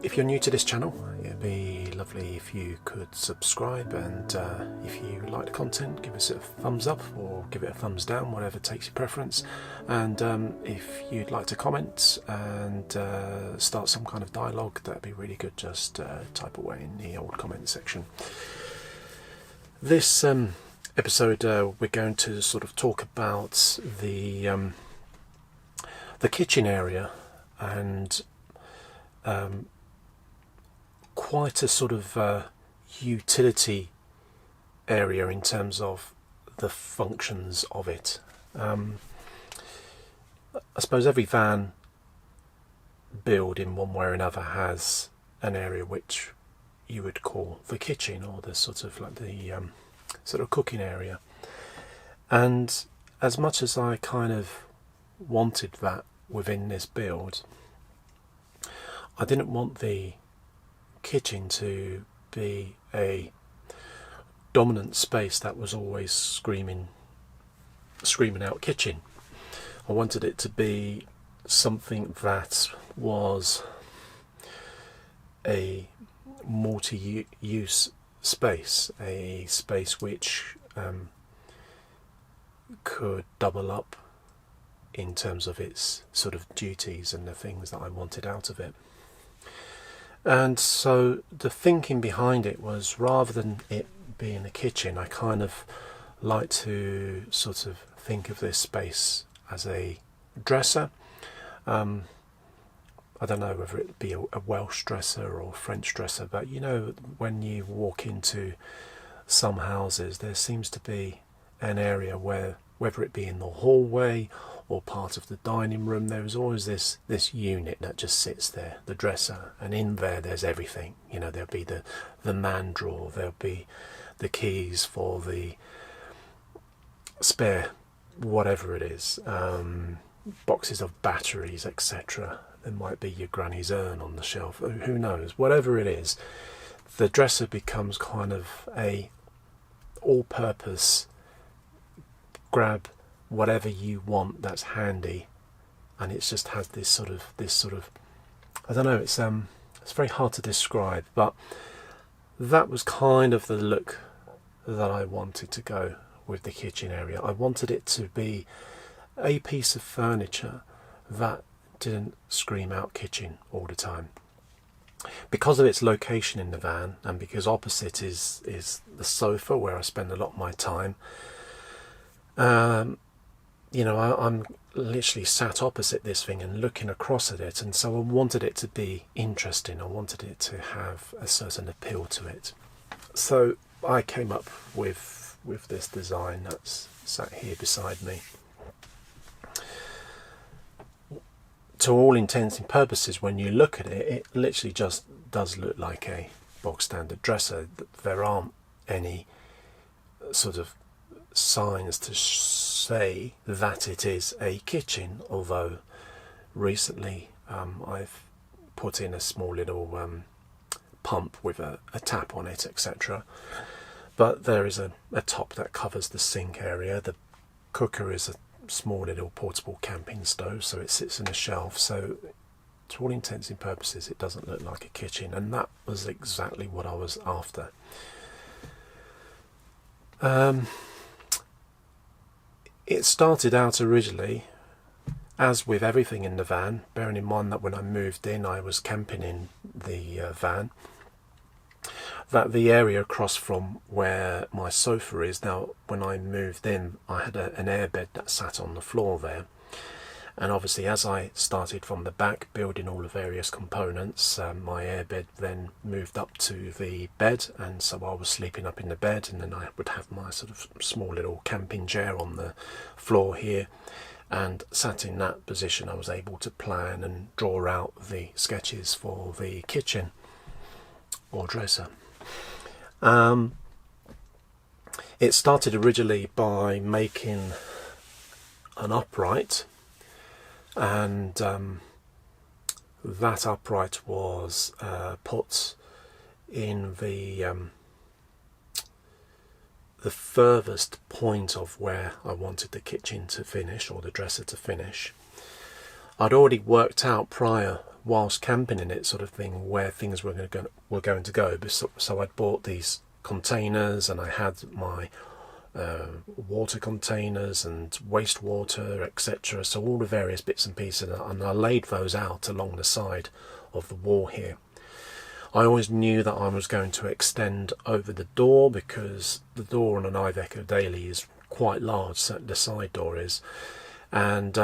If you're new to this channel, it'd be lovely if you could subscribe, and if you like the content, give us a thumbs up or give it a thumbs down, whatever takes your preference. And if you'd like to comment and start some kind of dialogue, that'd be really good. Just type away in the old comment section. This episode we're going to sort of talk about the kitchen area, and quite a sort of utility area in terms of the functions of it. I suppose every van build in one way or another has an area which you would call the kitchen, or the sort of like the sort of cooking area. And as much as I kind of wanted that within this build, I didn't want the kitchen to be a dominant space that was always screaming out kitchen. I wanted it to be something that was a multi-use space, a space which could double up in terms of its sort of duties and the things that I wanted out of it. And so the thinking behind it was, rather than it being a kitchen, I kind of like to sort of think of this space as a dresser. I don't know whether it be a Welsh dresser or French dresser, but you know, when you walk into some houses, there seems to be an area where, whether it be in the hallway or part of the dining room, there is always this unit that just sits there, the dresser, and in there there's everything. You know, there'll be the man drawer, there'll be the keys for the spare whatever it is, boxes of batteries, etc. There might be your granny's urn on the shelf, who knows, whatever it is. The dresser becomes kind of a all-purpose, grab whatever you want that's handy, and it just has this sort of I don't know, it's very hard to describe, but that was kind of the look that I wanted to go with the kitchen area. I wanted it to be a piece of furniture that didn't scream out kitchen all the time. Because of its location in the van, and because opposite is the sofa where I spend a lot of my time, you know, I'm literally sat opposite this thing and looking across at it, and so I wanted it to be interesting. I wanted it to have a certain appeal to it. So I came up with this design that's sat here beside me. To all intents and purposes, when you look at it, it literally just does look like a bog standard dresser. There aren't any sort of signs to say that it is a kitchen, although recently I've put in a small little pump with a tap on it, etc. But there is a top that covers the sink area. The cooker is a small little portable camping stove, so it sits in a shelf. So to all intents and purposes, it doesn't look like a kitchen, and that was exactly what I was after. It started out originally, as with everything in the van, bearing in mind that when I moved in I was camping in the van, that the area across from where my sofa is now, when I moved in, I had an airbed that sat on the floor there. And obviously, as I started from the back building all the various components, my airbed then moved up to the bed, and so I was sleeping up in the bed, and then I would have my sort of small little camping chair on the floor here, and sat in that position I was able to plan and draw out the sketches for the kitchen or dresser. It started originally by making an upright, and that upright was put in the furthest point of where I wanted the kitchen to finish, or the dresser to finish. I'd already worked out prior whilst camping in it, sort of thing, where things were going to go. So I'd bought these containers, and I had my water containers and wastewater, etc. So all the various bits and pieces, and I laid those out along the side of the wall here. I always knew that I was going to extend over the door, because the door on an Iveco daily is quite large, so the side door is, and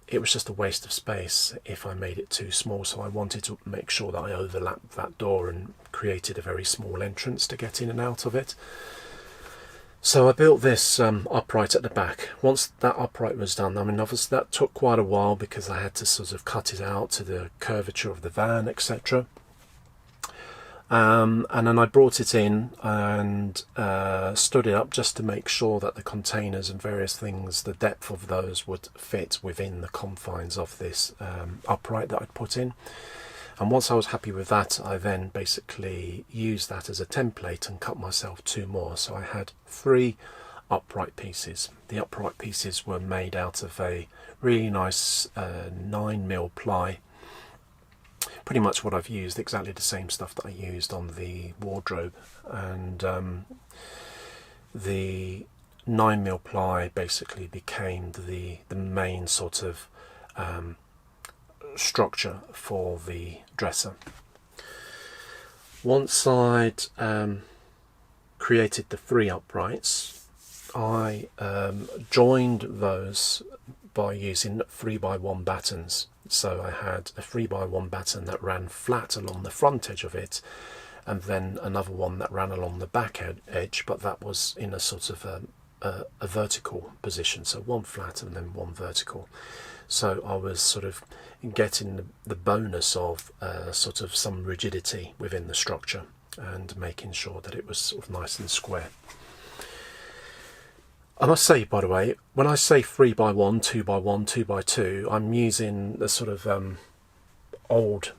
it was just a waste of space if I made it too small. So I wanted to make sure that I overlapped that door and created a very small entrance to get in and out of it. So I built this upright at the back. Once that upright was done, I mean, obviously that took quite a while, because I had to sort of cut it out to the curvature of the van, etc. And then I brought it in and stood it up just to make sure that the containers and various things, the depth of those would fit within the confines of this upright that I'd put in. And once I was happy with that, I then basically used that as a template and cut myself 2 more. So I had 3 upright pieces. The upright pieces were made out of a really nice 9mm ply. Pretty much what I've used, exactly the same stuff that I used on the wardrobe. And the 9mm ply basically became the main sort of structure for the dresser. Once I'd created the 3 uprights, I joined those by using 3x1 battens. So I had a 3x1 batten that ran flat along the front edge of it, and then another one that ran along the back edge, but that was in a sort of a vertical position, so one flat and then one vertical. So I was sort of getting the bonus of sort of some rigidity within the structure, and making sure that it was sort of nice and square. I must say, by the way, when I say 3x1, 2x1, 2x2, I'm using the sort of old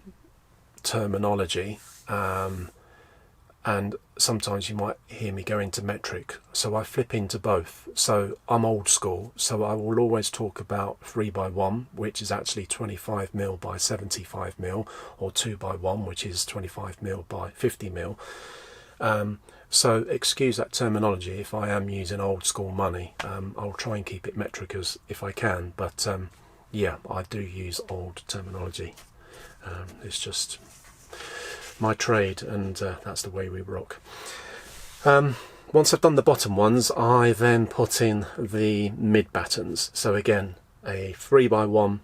terminology, and sometimes you might hear me go into metric, so I flip into both. So I'm old school, so I will always talk about 3x1, which is actually 25mm by 75mm, or 2x1, which is 25mm by 50mm. So excuse that terminology if I am using old school money. I'll try and keep it metric as if I can, but yeah, I do use old terminology. It's just my trade, and that's the way we rock. Once I've done the bottom ones, I then put in the mid battens. So again, a 3x1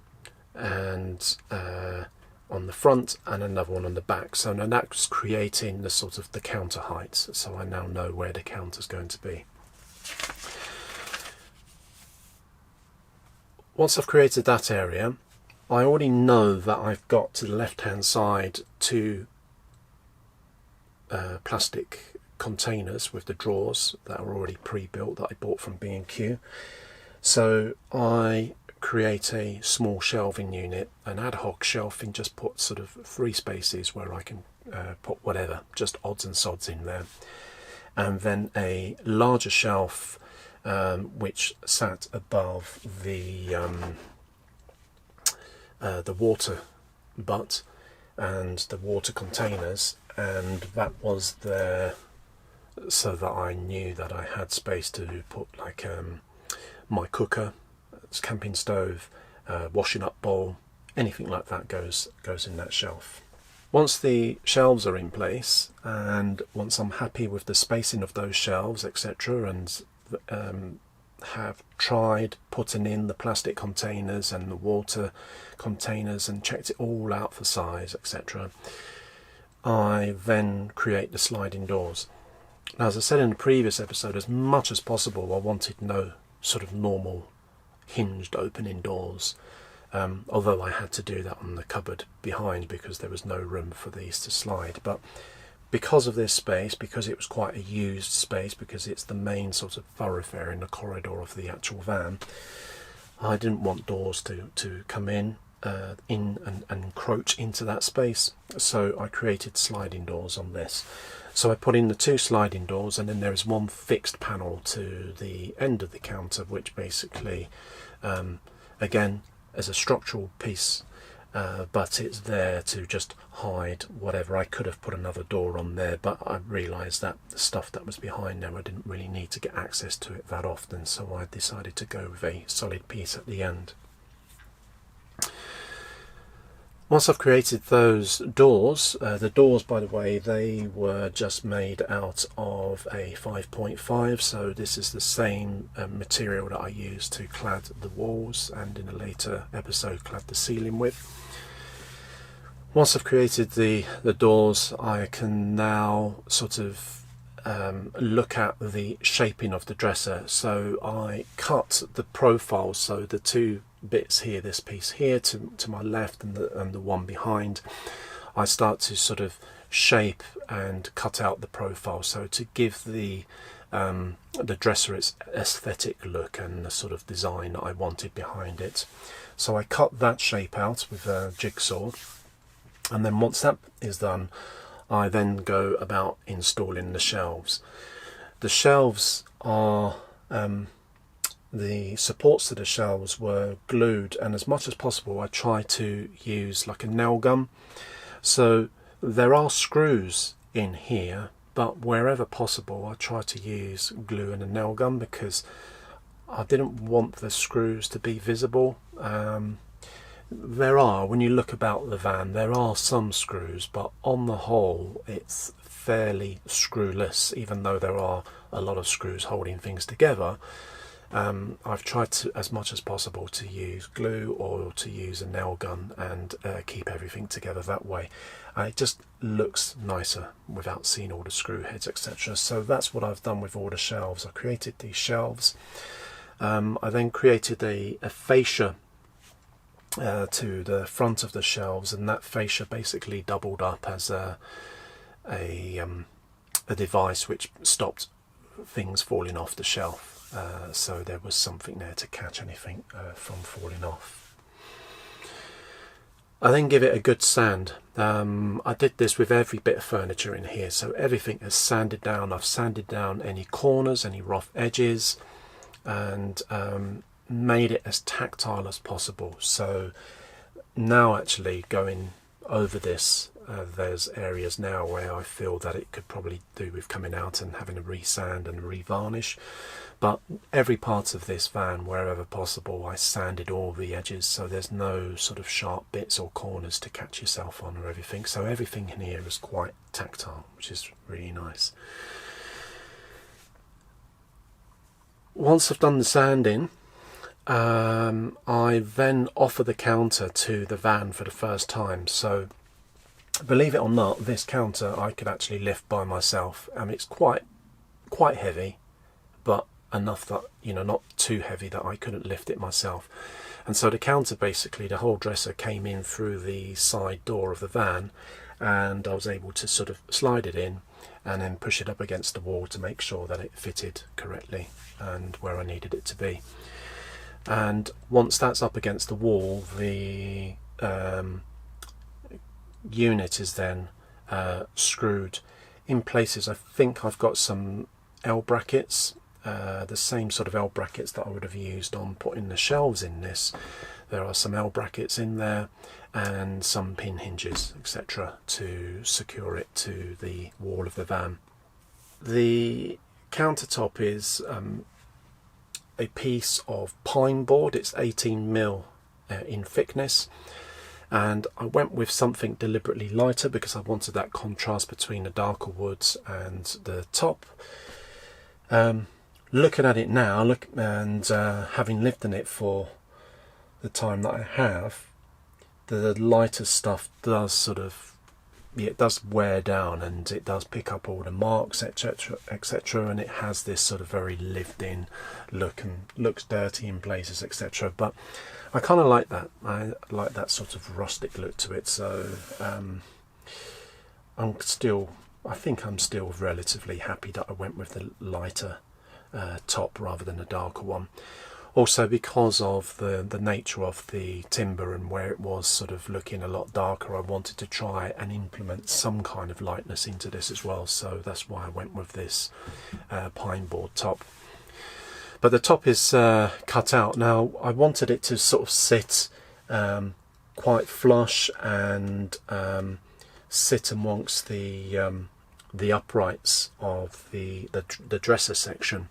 and on the front, and another one on the back. So now that's creating the sort of the counter heights, so I now know where the counter's going to be. Once I've created that area, I already know that I've got to the left hand side 2 plastic containers with the drawers that are already pre-built that I bought from B&Q. So I create a small shelving unit, an ad hoc shelving, just put sort of 3 spaces where I can put whatever, just odds and sods in there, and then a larger shelf which sat above the water butt and the water containers, and that was there so that I knew that I had space to put like my cooker, camping stove, washing up bowl, anything like that goes in that shelf. Once the shelves are in place, and once I'm happy with the spacing of those shelves, etc., and have tried putting in the plastic containers and the water containers and checked it all out for size, etc., I then create the sliding doors. Now, as I said in the previous episode, as much as possible I wanted no sort of normal hinged opening doors, although I had to do that on the cupboard behind because there was no room for these to slide. But because of this space, because it was quite a used space, because it's the main sort of thoroughfare in the corridor of the actual van, I didn't want doors to come in and encroach into that space, so I created sliding doors on this. So I put in the 2 sliding doors, and then there is one fixed panel to the end of the counter, which basically again, as a structural piece, but it's there to just hide whatever. I could have put another door on there, but I realised that the stuff that was behind there, I didn't really need to get access to it that often, so I decided to go with a solid piece at the end. Once I've created those doors, the doors, by the way, they were just made out of a 5.5, so this is the same material that I used to clad the walls and in a later episode clad the ceiling with. Once I've created the doors, I can now sort of look at the shaping of the dresser. So I cut the profile, so the two bits here, this piece here to my left and the one behind, I start to sort of shape and cut out the profile, so to give the dresser its aesthetic look and the sort of design that I wanted behind it. So I cut that shape out with a jigsaw, and then once that is done, I then go about installing the shelves. The shelves are the supports to the shelves were glued, and as much as possible I try to use like a nail gun. So there are screws in here, but wherever possible I try to use glue and a nail gun, because I didn't want the screws to be visible. There are, when you look about the van, there are some screws, but on the whole it's fairly screwless, even though there are a lot of screws holding things together. I've tried to, as much as possible, to use glue or to use a nail gun and keep everything together that way. It just looks nicer without seeing all the screw heads, etc. So that's what I've done with all the shelves. I created these shelves. I then created a fascia to the front of the shelves, and that fascia basically doubled up as a device which stopped things falling off the shelf. So there was something there to catch anything from falling off. I then give it a good sand. I did this with every bit of furniture in here, so everything is sanded down. I've sanded down any corners, any rough edges, and made it as tactile as possible. So now, actually going over this, there's areas now where I feel that it could probably do with coming out and having a resand and a revarnish. But every part of this van, wherever possible, I sanded all the edges, so there's no sort of sharp bits or corners to catch yourself on or everything. So everything in here is quite tactile, which is really nice. Once I've done the sanding, I then offer the counter to the van for the first time. So believe it or not, this counter I could actually lift by myself. It's quite heavy, but enough that, you know, not too heavy that I couldn't lift it myself. And so the counter, basically the whole dresser came in through the side door of the van, and I was able to sort of slide it in and then push it up against the wall to make sure that it fitted correctly and where I needed it to be. And once that's up against the wall, the unit is then screwed in places. I think I've got some L brackets, the same sort of L brackets that I would have used on putting the shelves in this. There are some L brackets in there and some pin hinges, etc., to secure it to the wall of the van. The countertop is a piece of pine board. It's 18mm in thickness, and I went with something deliberately lighter because I wanted that contrast between the darker woods and the top. Looking at it now, having lived in it for the time that I have, the lighter stuff does sort of, it does wear down, and it does pick up all the marks, etc., etc., and it has this sort of very lived-in look and looks dirty in places, etc. But I kind of like that. I like that sort of rustic look to it. So I think I'm still relatively happy that I went with the lighter top rather than a darker one. Also, because of the nature of the timber and where it was sort of looking a lot darker, I wanted to try and implement some kind of lightness into this as well. So that's why I went with this pine board top. But the top is cut out. Now, I wanted it to sort of sit quite flush and sit amongst the uprights of the dresser section.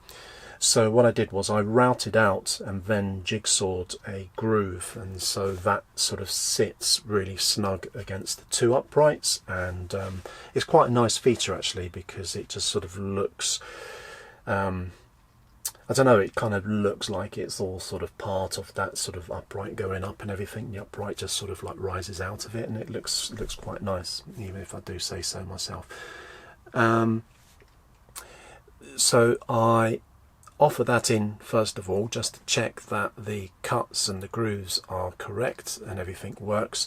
So what I did was I routed out and then jigsawed a groove, and so that sort of sits really snug against the two uprights, and it's quite a nice feature actually, because it just sort of looks, I don't know, it kind of looks like it's all sort of part of that sort of upright going up and everything. The upright just sort of like rises out of it, and it looks quite nice, even if I do say so myself. So I offer that in first of all, just to check that the cuts and the grooves are correct and everything works.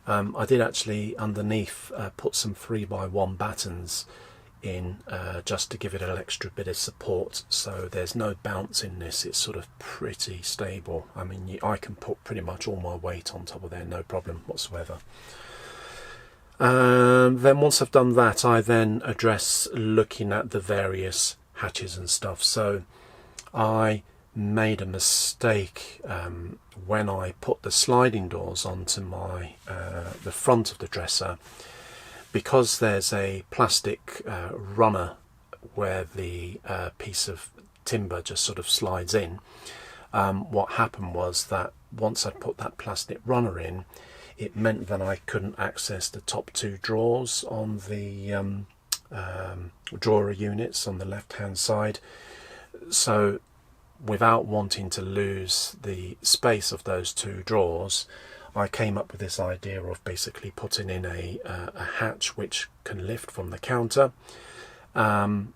I did actually underneath put some 3x1 battens in, just to give it an extra bit of support, so there's no bounce in this. It's sort of pretty stable. I mean, I can put pretty much all my weight on top of there, no problem whatsoever. Then once I've done that, I then address looking at the various hatches and stuff. So I made a mistake when I put the sliding doors onto my the front of the dresser, because there's a plastic runner where the piece of timber just sort of slides in. What happened was that once I put that plastic runner in, it meant that I couldn't access the top two drawers on the drawer units on the left hand side. So without wanting to lose the space of those two drawers, I came up with this idea of basically putting in a hatch which can lift from the counter, and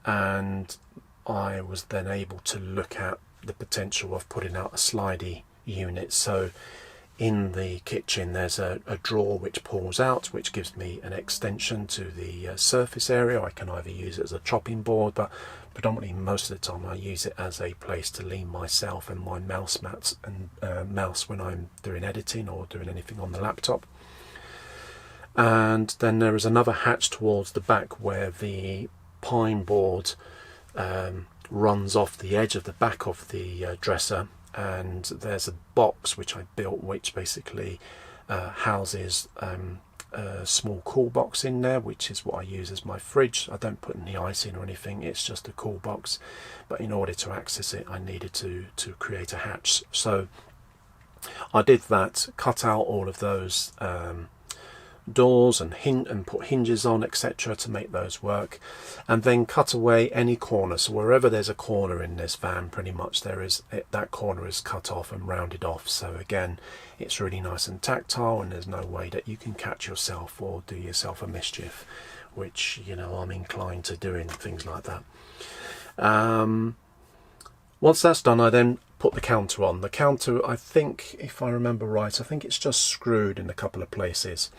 I was then able to look at the potential of putting out a slidey unit. So in the kitchen there's a drawer which pulls out, which gives me an extension to the surface area. I can either use it as a chopping board, but predominantly most of the time I use it as a place to lean myself and my mouse mats and mouse when I'm doing editing or doing anything on the laptop. And then there is another hatch towards the back where the pine board runs off the edge of the back of the dresser, and there's a box which I built which basically houses a small cool box in there, which is what I use as my fridge. I don't put any ice in or anything, it's just a cool box, but in order to access it I needed to create a hatch. So I did that, cut out all of those doors and put hinges on, etc., to make those work, and then cut away any corner. So wherever there's a corner in this van, pretty much that corner is cut off and rounded off. So again, it's really nice and tactile, and there's no way that you can catch yourself or do yourself a mischief, which, you know, I'm inclined to doing things like that. Once that's done, I then put the counter on. The counter, I think, if I remember right, I think it's just screwed in a couple of places.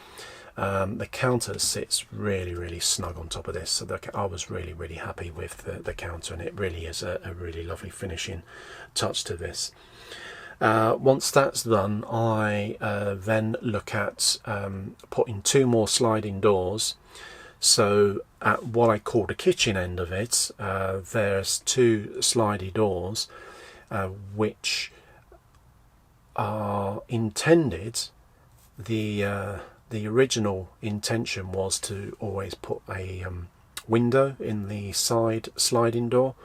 The counter sits really snug on top of this, so I was really happy with the counter, and it really is a really lovely finishing touch to this. Once that's done, I then look at putting two more sliding doors. So at what I call the kitchen end of it, there's two slidey doors which are intended, the original intention was to always put a window in the side sliding door.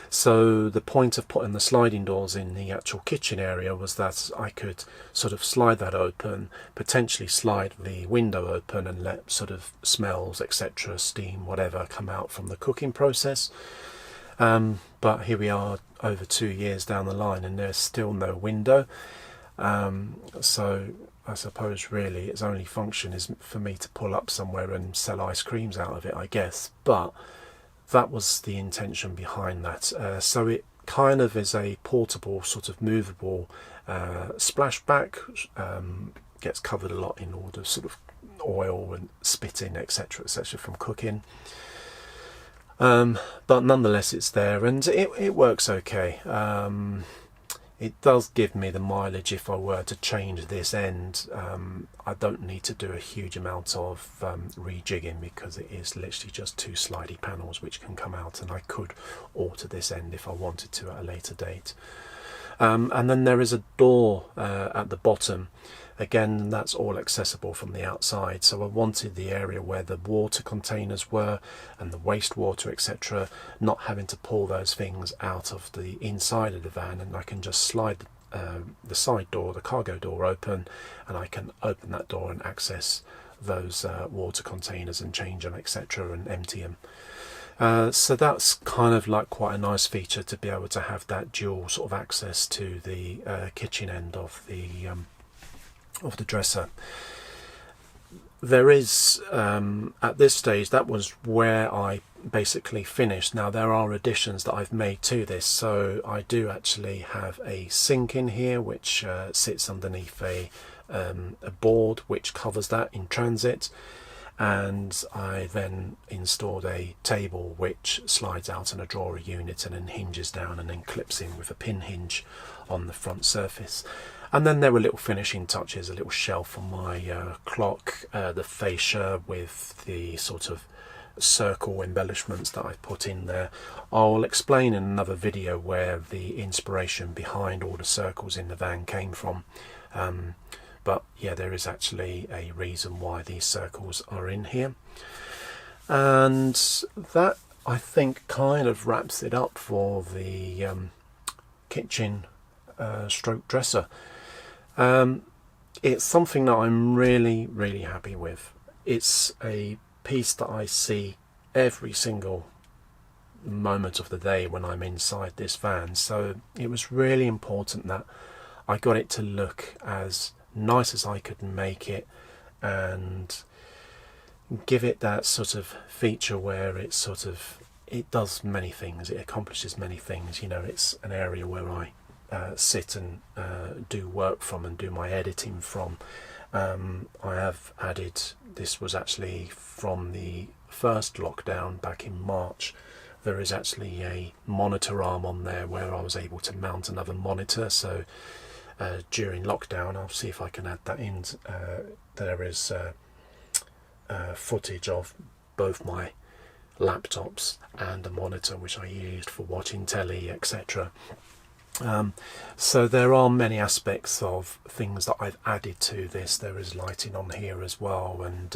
So the point of putting the sliding doors in the actual kitchen area was that I could sort of slide that open, potentially slide the window open and let sort of smells, etc., steam, whatever, come out from the cooking process. But here we are over 2 years down the line and there's still no window. So I suppose really its only function is for me to pull up somewhere and sell ice creams out of it, I guess. But that was the intention behind that. So it kind of is a portable, sort of movable splashback. Gets covered a lot in all the sort of oil and spitting, etc., from cooking. But nonetheless it's there, and it works okay. It does give me the mileage if I were to change this end. I don't need to do a huge amount of rejigging, because it is literally just two slidey panels which can come out, and I could alter this end if I wanted to at a later date. And then there is a door at the bottom. Again, that's all accessible from the outside, so I wanted the area where the water containers were and the wastewater, etc., not having to pull those things out of the inside of the van, and I can just slide the side door, the cargo door, open, and I can open that door and access those water containers and change them, etc., and empty them. So that's kind of like quite a nice feature, to be able to have that dual sort of access to the kitchen end of the dresser. There is, at this stage, that was where I basically finished. Now there are additions that I've made to this, so I do actually have a sink in here which sits underneath a board which covers that in transit, and I then installed a table which slides out in a drawer unit and then hinges down and then clips in with a pin hinge on the front surface. And then there were little finishing touches, a little shelf on my clock, the fascia with the sort of circle embellishments that I've put in there. I'll explain in another video where the inspiration behind all the circles in the van came from. But yeah, there is actually a reason why these circles are in here. And that, I think, kind of wraps it up for the kitchen stroke dresser. It's something that I'm really, really happy with. It's a piece that I see every single moment of the day when I'm inside this van, so it was really important that I got it to look as nice as I could make it and give it that sort of feature where it does many things, it accomplishes many things. You know, it's an area where I sit and do work from and do my editing from. I have added, this was actually from the first lockdown back in March, there is actually a monitor arm on there where I was able to mount another monitor, so during lockdown, I'll see if I can add that in. There is footage of both my laptops and a monitor which I used for watching telly, etc. So there are many aspects of things that I've added to this. There is lighting on here as well, and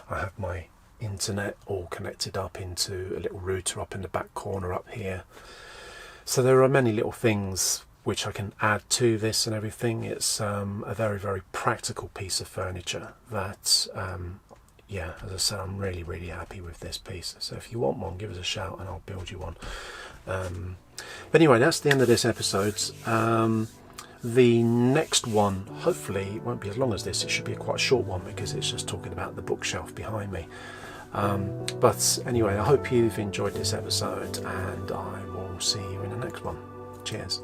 I have my internet all connected up into a little router up in the back corner up here. So there are many little things which I can add to this and everything. It's a very, very practical piece of furniture that, yeah, as I said, I'm really, really happy with this piece. So if you want one, give us a shout and I'll build you one. But anyway, that's the end of this episode. The next one, hopefully, won't be as long as this. It should be a quite short one because it's just talking about the bookshelf behind me. But anyway, I hope you've enjoyed this episode, and I will see you in the next one. Cheers.